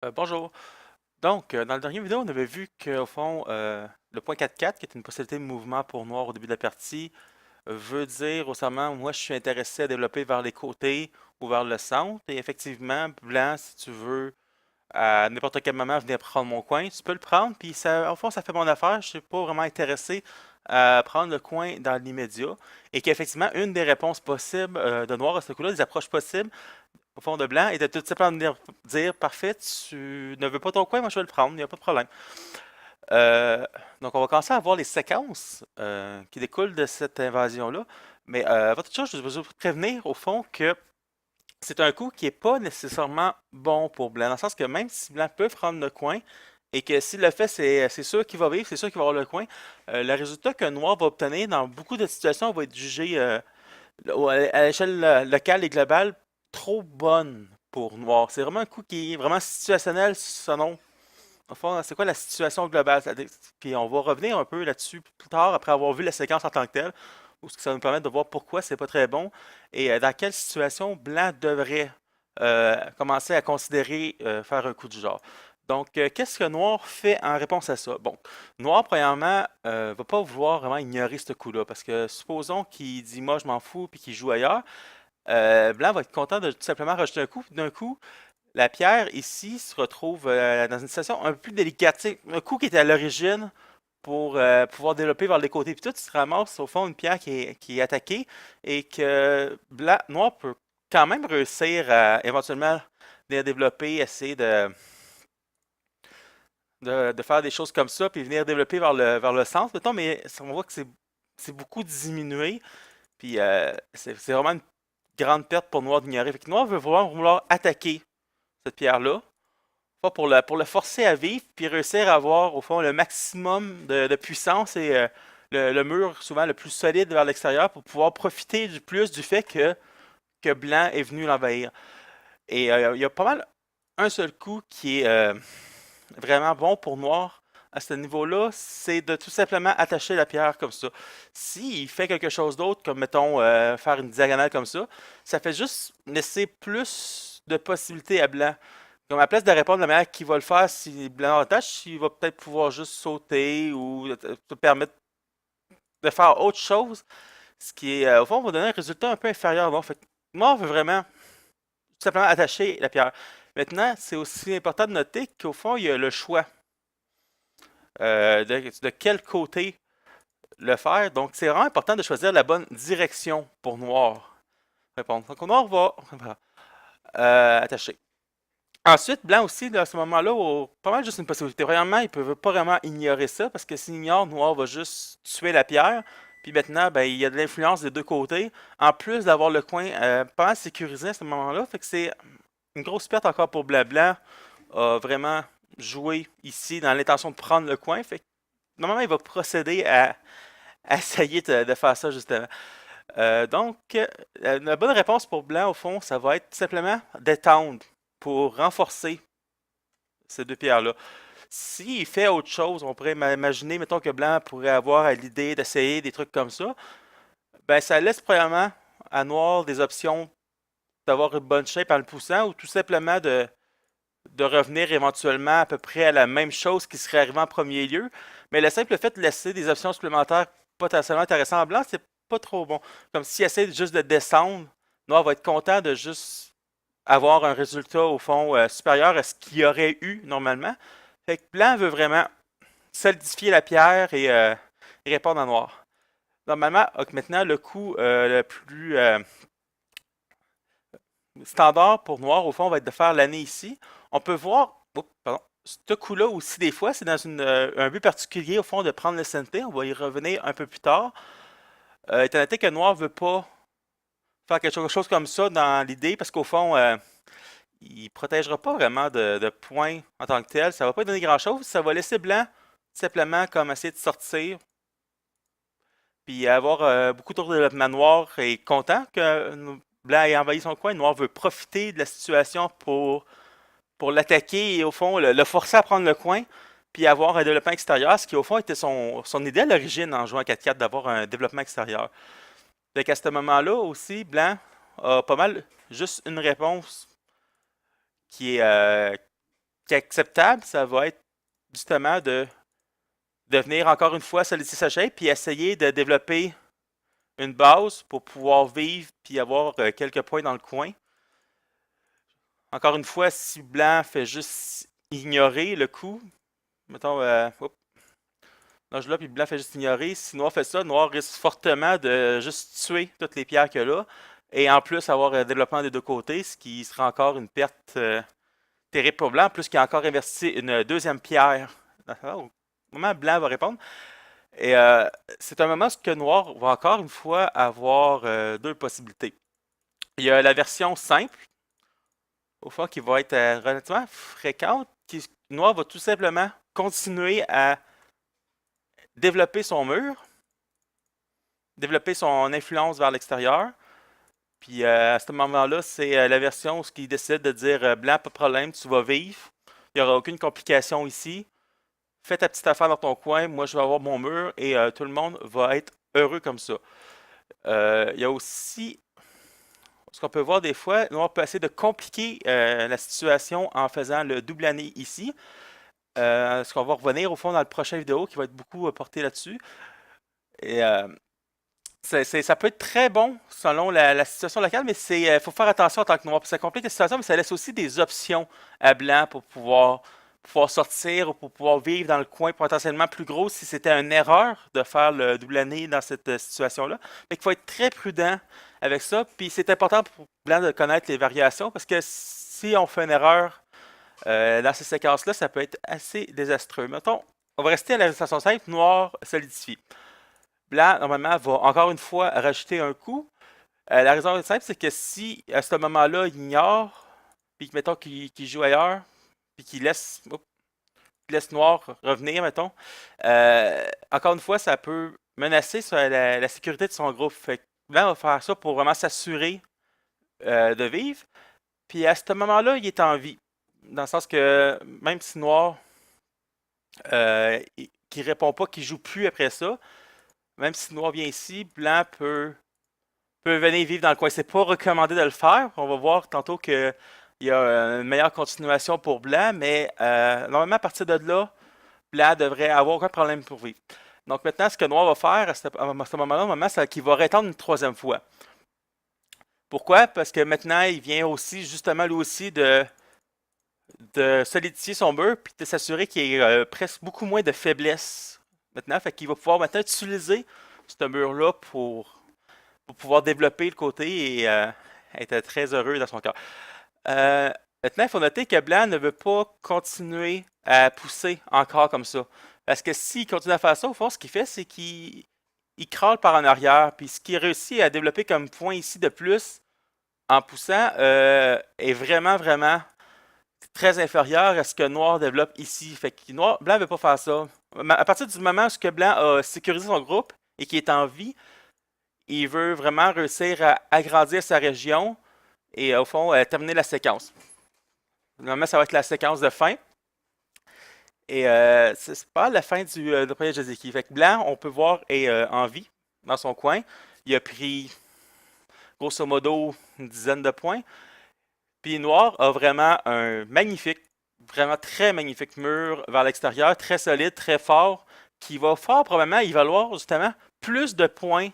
Bonjour. Donc, dans la dernière vidéo, on avait vu qu'au fond, le point 4-4, qui est une possibilité de mouvement pour noir au début de la partie, veut dire récemment, moi je suis intéressé à développer vers les côtés ou vers le centre. Et effectivement, blanc, si tu veux, à n'importe quel moment venir prendre mon coin, tu peux le prendre. Puis ça, au fond, ça fait mon affaire. Je ne suis pas vraiment intéressé à prendre le coin dans l'immédiat. Et qu'effectivement, une des réponses possibles de noir à ce coup-là, des approches possibles, au fond de blanc et de tout simplement venir dire parfait, tu ne veux pas ton coin, moi je vais le prendre, il n'y a pas de problème. Euh, donc on va commencer à voir les séquences qui découlent de cette invasion-là. Mais avant toute chose, je veux vous prévenir au fond que c'est un coup qui n'est pas nécessairement bon pour blanc, dans le sens que même si blanc peut prendre le coin, et que s'il le fait, c'est sûr qu'il va vivre, c'est sûr qu'il va avoir le coin, le résultat qu'un noir va obtenir dans beaucoup de situations va être jugé à l'échelle locale et globale, trop bonne pour Noir. C'est vraiment un coup qui est vraiment situationnel selon, au fond, c'est quoi la situation globale. Puis on va revenir un peu là-dessus plus tard, après avoir vu la séquence en tant que telle, où ça va nous permettre de voir pourquoi c'est pas très bon et dans quelle situation Blanc devrait commencer à considérer faire un coup du genre. Donc, qu'est-ce que Noir fait en réponse à ça? Bon, Noir, premièrement, va pas vouloir vraiment ignorer ce coup-là, parce que supposons qu'il dit moi je m'en fous puis qu'il joue ailleurs, Blanc va être content de tout simplement rajouter un coup. D'un coup, la pierre ici se retrouve dans une situation un peu plus délicate. T'sais, un coup qui était à l'origine pour pouvoir développer vers les côtés, puis tout, il se ramasse au fond une pierre qui est attaquée et que Blanc, Noir peut quand même réussir à éventuellement venir développer, essayer de faire des choses comme ça, puis venir développer vers le centre, mettons, mais on voit que c'est beaucoup diminué, puis c'est vraiment une grande perte pour Noir d'ignorer. Fait que Noir veut vouloir attaquer cette pierre-là, pour le forcer à vivre, puis réussir à avoir, au fond, le maximum de puissance et le mur, souvent le plus solide vers l'extérieur, pour pouvoir profiter du plus du fait que Blanc est venu l'envahir. Et il y a pas mal un seul coup qui est vraiment bon pour Noir à ce niveau-là, c'est de tout simplement attacher la pierre comme ça. S'il fait quelque chose d'autre, comme mettons faire une diagonale comme ça fait juste laisser plus de possibilités à Blanc. Comme à la place de répondre de la manière qu'il va le faire si Blanc attache, il va peut-être pouvoir juste sauter ou te permettre de faire autre chose, ce qui est, au fond, va donner un résultat un peu inférieur. Donc, fait que Noir veut vraiment tout simplement attacher la pierre. Maintenant, c'est aussi important de noter qu'au fond, il y a le choix de quel côté le faire. Donc, c'est vraiment important de choisir la bonne direction pour Noir. Répondre. Donc, Noir va voilà, attacher. Ensuite, Blanc aussi, à ce moment-là, pas mal juste une possibilité. Premièrement, il ne peut pas vraiment ignorer ça, parce que s'il ignore, Noir va juste tuer la pierre. Puis maintenant, ben, il y a de l'influence des deux côtés. En plus d'avoir le coin pas mal sécurisé à ce moment-là. Fait que c'est une grosse perte encore pour Blanc. Blanc a vraiment joué ici dans l'intention de prendre le coin. Fait que normalement, il va procéder à essayer de faire ça justement. La bonne réponse pour Blanc, au fond, ça va être tout simplement d'étendre pour renforcer ces deux pierres-là. S'il fait autre chose, on pourrait imaginer, mettons que Blanc pourrait avoir l'idée d'essayer des trucs comme ça, ben ça laisse premièrement à Noir des options d'avoir une bonne shape en le poussant ou tout simplement de revenir éventuellement à peu près à la même chose qui serait arrivé en premier lieu. Mais le simple fait de laisser des options supplémentaires potentiellement intéressantes en Blanc, c'est pas trop bon. Comme s'il essaie juste de descendre, Noir va être content de juste avoir un résultat au fond supérieur à ce qu'il y aurait eu normalement. Fait que Blanc veut vraiment solidifier la pierre et répondre en noir. Normalement, maintenant, le coup le plus standard pour noir, au fond, va être de faire l'année ici. On peut voir, oups, pardon, ce coup-là aussi, des fois, c'est dans un but particulier, au fond, de prendre le CNT. On va y revenir un peu plus tard. Étant donné que noir ne veut pas faire quelque chose comme ça dans l'idée, parce qu'au fond, il ne protégera pas vraiment de points en tant que tel. Ça va pas donner grand-chose. Ça va laisser blanc simplement comme essayer de sortir. Puis avoir beaucoup de développement noir et content que blanc ait envahi son coin. Noir veut profiter de la situation pour l'attaquer et au fond le forcer à prendre le coin. Puis avoir un développement extérieur, ce qui au fond était son idée à l'origine en jouant 4-4, d'avoir un développement extérieur. Fait qu'à ce moment-là aussi, blanc a pas mal juste une réponse qui est qui est acceptable, ça va être justement de venir encore une fois solidifier sa shape, puis essayer de développer une base pour pouvoir vivre, puis avoir quelques points dans le coin. Encore une fois, si blanc fait juste ignorer le coup, mettons, là, puis blanc fait juste ignorer. Si noir fait ça, noir risque fortement de juste tuer toutes les pierres qu'il a là. Et en plus, avoir un développement des deux côtés, ce qui sera encore une perte terrible pour blanc. Plus qu'il a encore investi une deuxième pierre. Au moment où blanc va répondre. Et c'est un moment où noir va encore une fois avoir deux possibilités. Il y a la version simple, au fond, qui va être relativement fréquente. Noir va tout simplement continuer à développer son mur, développer son influence vers l'extérieur. Puis à ce moment-là, c'est la version où il décide de dire blanc, pas de problème, tu vas vivre. Il n'y aura aucune complication ici. Fais ta petite affaire dans ton coin, moi je vais avoir mon mur et tout le monde va être heureux comme ça. Il y a aussi ce qu'on peut voir des fois, noir peut essayer de compliquer la situation en faisant le double année ici. Ce qu'on va revenir au fond dans le prochain vidéo qui va être beaucoup porté là-dessus. Et ça peut être très bon selon la situation locale, mais il faut faire attention en tant que noir. Ça complique la situation, mais ça laisse aussi des options à blanc pour pouvoir sortir ou pour pouvoir vivre dans le coin potentiellement plus gros si c'était une erreur de faire le double année dans cette situation-là. Mais il faut être très prudent avec ça. Puis c'est important pour blanc de connaître les variations parce que si on fait une erreur dans ces séquences-là, ça peut être assez désastreux. Mettons, on va rester à la situation simple, noir solidifie. Blanc, normalement, va encore une fois rajouter un coup. La raison est simple, c'est que si à ce moment-là, il ignore, puis mettons qu'il joue ailleurs, puis qu'il laisse noir revenir, mettons, encore une fois, ça peut menacer sur la sécurité de son groupe. Fait que Blanc va faire ça pour vraiment s'assurer de vivre. Puis à ce moment-là, il est en vie. Dans le sens que même si noir qui répond pas, qui joue plus après ça, même si noir vient ici, blanc peut venir vivre dans le coin. C'est pas recommandé de le faire. On va voir tantôt qu'il y a une meilleure continuation pour blanc, mais normalement, à partir de là, blanc devrait avoir aucun problème pour vivre. Donc maintenant, ce que noir va faire à ce moment-là, c'est qu'il va rétendre une troisième fois. Pourquoi? Parce que maintenant, il vient aussi, justement, lui aussi, de solidifier son mur puis de s'assurer qu'il y ait presque beaucoup moins de faiblesse maintenant. Fait qu'il va pouvoir maintenant utiliser ce mur-là pour pouvoir développer le côté et être très heureux dans son cœur. Maintenant, il faut noter que blanc ne veut pas continuer à pousser encore comme ça. Parce que s'il continue à faire ça, au fond, ce qu'il fait, c'est qu'il crawl par en arrière. Puis ce qu'il réussit à développer comme point ici de plus en poussant est vraiment, vraiment très inférieur à ce que noir développe ici. Fait que blanc ne veut pas faire ça. À partir du moment où blanc a sécurisé son groupe et qu'il est en vie, il veut vraiment réussir à agrandir sa région et au fond terminer la séquence. Normalement, ça va être la séquence de fin. Et c'est pas la fin du premier Jazeki. Fait que blanc, on peut voir, est en vie dans son coin. Il a pris grosso modo une dizaine de points. Puis noir a vraiment un magnifique, vraiment très magnifique mur vers l'extérieur, très solide, très fort, qui va fort probablement y valoir justement plus de points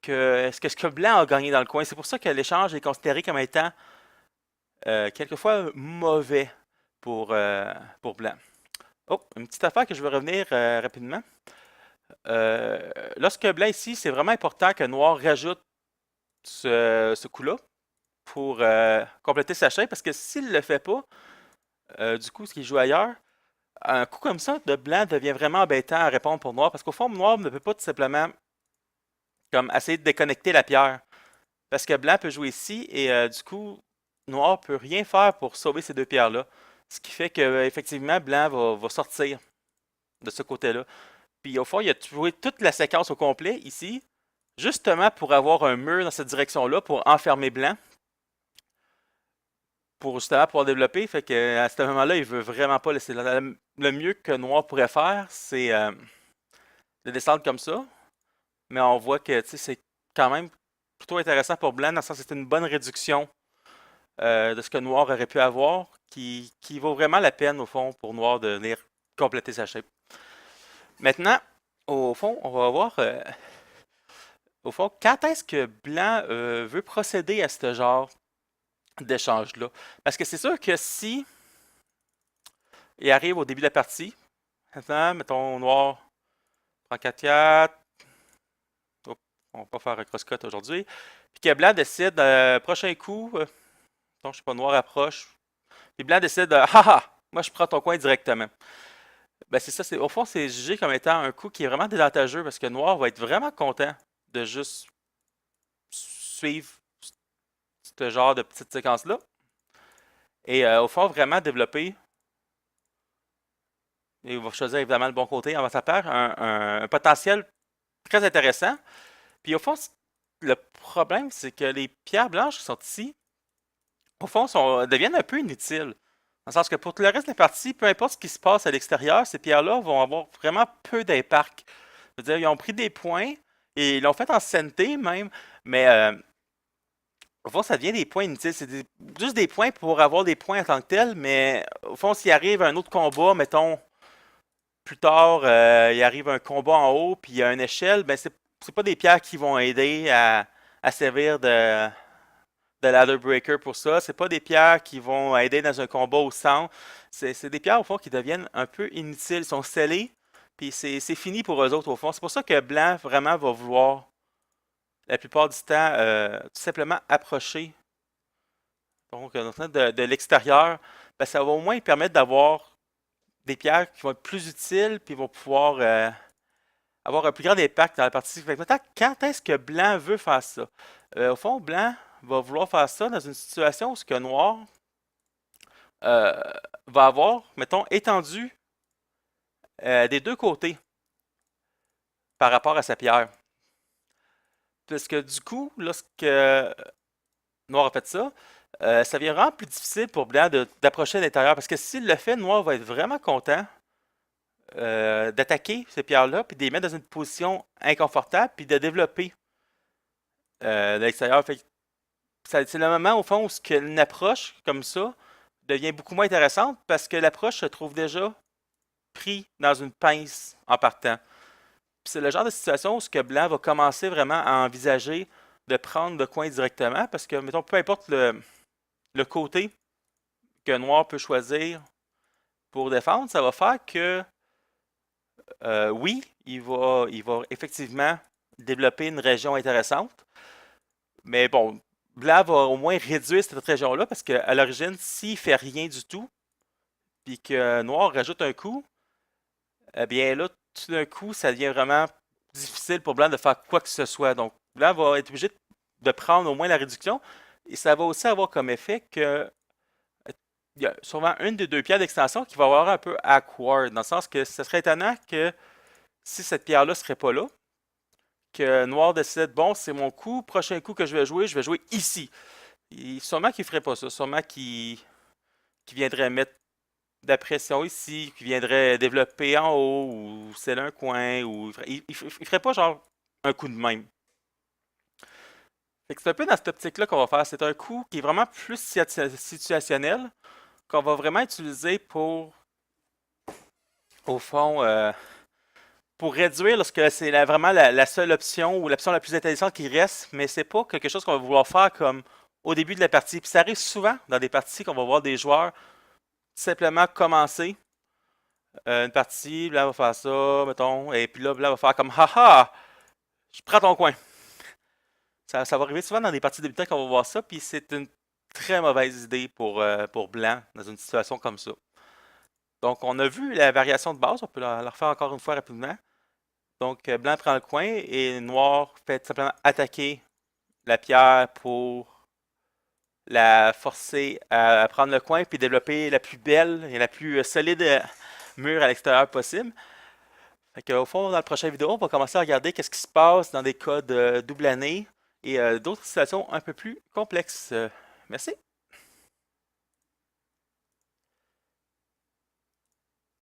que ce que blanc a gagné dans le coin. C'est pour ça que l'échange est considéré comme étant quelquefois mauvais pour blanc. Oh, une petite affaire que je veux revenir rapidement. Lorsque blanc ici, c'est vraiment important que noir rajoute ce coup-là pour compléter sa chaîne, parce que s'il ne le fait pas, du coup, ce qu'il joue ailleurs, un coup comme ça de blanc devient vraiment embêtant à répondre pour noir, parce qu'au fond, noir ne peut pas tout simplement comme essayer de déconnecter la pierre. Parce que blanc peut jouer ici et du coup, noir peut rien faire pour sauver ces deux pierres-là. Ce qui fait que effectivement, blanc va sortir de ce côté-là. Puis au fond, il a joué toute la séquence au complet ici, justement pour avoir un mur dans cette direction-là, pour enfermer blanc, pour justement pouvoir développer. Fait que à ce moment-là, il veut vraiment pas laisser. Le mieux que noir pourrait faire, c'est de descendre comme ça. Mais on voit que c'est quand même plutôt intéressant pour blanc, dans le sens que c'est une bonne réduction de ce que noir aurait pu avoir, qui vaut vraiment la peine, au fond, pour noir de venir compléter sa shape. Maintenant, au fond, on va voir, au fond, quand est-ce que blanc veut procéder à ce genre d'échange-là. Parce que c'est sûr que si il arrive au début de la partie, maintenant, mettons noir prend 4-4, Oups, on va pas faire un cross-cut aujourd'hui, puis que blanc décide, prochain coup, non, je sais pas, noir approche, puis blanc décide, haha, moi je prends ton coin directement. Ben c'est ça, au fond, c'est jugé comme étant un coup qui est vraiment désavantageux parce que noir va être vraiment content de juste suivre ce genre de petite séquence-là. Et au fond, vraiment développer, et il va choisir évidemment le bon côté avant sa paire, un potentiel très intéressant. Puis au fond, le problème, c'est que les pierres blanches qui sont ici, au fond, deviennent un peu inutiles. Dans le sens que pour tout le reste de la partie, peu importe ce qui se passe à l'extérieur, ces pierres-là vont avoir vraiment peu d'impact. C'est-à-dire, ils ont pris des points et ils l'ont fait en santé même, mais au fond, ça devient des points inutiles. C'est juste des points pour avoir des points en tant que tels, mais au fond, s'il arrive un autre combat, mettons, plus tard, il arrive un combat en haut, puis il y a une échelle, ben c'est pas des pierres qui vont aider à servir de ladder breaker pour ça. C'est pas des pierres qui vont aider dans un combat au centre. C'est des pierres, au fond, qui deviennent un peu inutiles. Ils sont scellés, puis c'est fini pour eux autres, au fond. C'est pour ça que blanc, vraiment, va vouloir, la plupart du temps, tout simplement approcher donc, de l'extérieur. Ben, ça va au moins permettre d'avoir des pierres qui vont être plus utiles, puis vont pouvoir avoir un plus grand impact dans la partie. Fait que maintenant, quand est-ce que blanc veut faire ça? Au fond, blanc va vouloir faire ça dans une situation où ce que noir euh, va avoir, mettons, étendu des deux côtés par rapport à sa pierre. Parce que du coup, lorsque noir a fait ça, ça devient vraiment plus difficile pour blanc d'approcher l'intérieur. Parce que s'il le fait, noir va être vraiment content d'attaquer ces pierres-là, puis de les mettre dans une position inconfortable, puis de développer l'extérieur. Fait que c'est le moment, au fond, où une approche comme ça devient beaucoup moins intéressante parce que l'approche se trouve déjà pris dans une pince en partant. Puis c'est le genre de situation où ce que Blanc va commencer vraiment à envisager de prendre le coin directement parce que, mettons, peu importe le côté que Noir peut choisir pour défendre, ça va faire que, oui, il va effectivement développer une région intéressante, mais bon, Blanc va au moins réduire cette région-là parce qu'à l'origine, s'il fait rien du tout, puis que Noir rajoute un coup, eh bien là, tout d'un coup, ça devient vraiment difficile pour Blanc de faire quoi que ce soit. Donc, Blanc va être obligé de prendre au moins la réduction. Et ça va aussi avoir comme effet que il y a souvent une des deux pierres d'extension qui va avoir un peu awkward, dans le sens que ce serait étonnant que si cette pierre-là serait pas là, que Noir décide, bon, c'est mon coup, prochain coup que je vais jouer ici. Et sûrement qu'il ferait pas ça, sûrement qu'il viendrait mettre de la pression ici, qui viendrait développer en haut, ou c'est un coin, ou il ferait pas genre un coup de même. Fait que c'est un peu dans cette optique-là qu'on va faire. C'est un coup qui est vraiment plus situationnel, qu'on va vraiment utiliser pour, au fond, pour réduire lorsque c'est vraiment la seule option ou l'option la plus intéressante qui reste, mais c'est pas quelque chose qu'on va vouloir faire comme au début de la partie. Puis ça arrive souvent dans des parties qu'on va voir des joueurs simplement commencer une partie, là, va faire ça, mettons, et puis là, va faire comme haha, je prends ton coin. Ça va arriver souvent dans des parties débutantes qu'on va voir ça, puis c'est une très mauvaise idée pour Blanc dans une situation comme ça. Donc, on a vu la variation de base, on peut la refaire encore une fois rapidement. Donc, Blanc prend le coin et Noir fait simplement attaquer la pierre pour la forcer à prendre le coin puis développer la plus belle et la plus solide mur à l'extérieur possible. Au fond, dans la prochaine vidéo, on va commencer à regarder qu'est-ce qui se passe dans des cas de double année et d'autres situations un peu plus complexes. Merci.